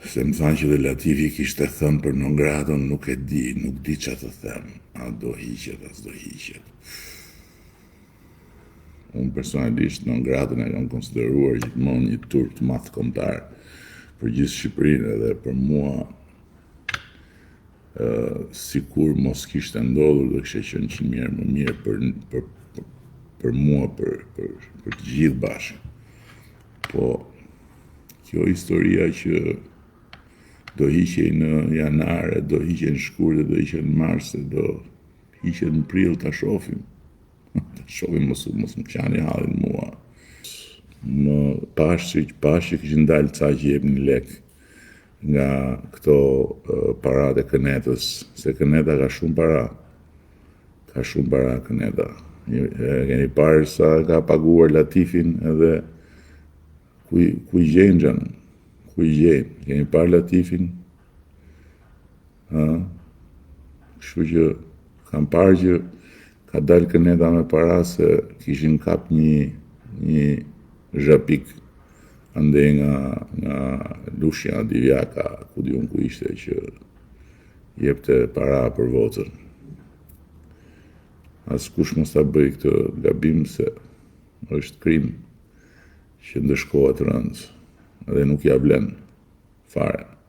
Se më thanë që dhe Latifi kishte thënë për non gratën, nuk di që të them, a do hiqet, as do hiqet. Unë personalisht non gratën e kam konsideruar gjithmonë një turp të madh kombëtar për gjithë Shqipërinë edhe për mua, sikur mos kishte ndodhur do kishte qenë 100 herë më mirë për mua, për të gjithë bashkë. Po, kjo historia që do hiqej në janar, do hiqej në shkurt, do hiqej në mars, do hiqej në prill, ta shohim. Ta shohim, mos më qani hallin mua. Më pash që kishin dalë ca që jepnin lek nga këto paratë e Kënetës, se Këneta ka shumë para. Ka shumë para Këneta. Keni parë sa ka paguar Latifin edhe ku i gjejnë xhan. Ku i gjejnë? Keni parë Latifin? Kështu që kam parë që ka dalë Këneta me para se kishin kap një zhapik ande nga Lushja Divjaka, ku di unë ku ishte, që jepte para për votën. Askush mos ta bëj këtë gabim se është krim që ndëshkohet rëndë. Edhe nuk ja blen fare.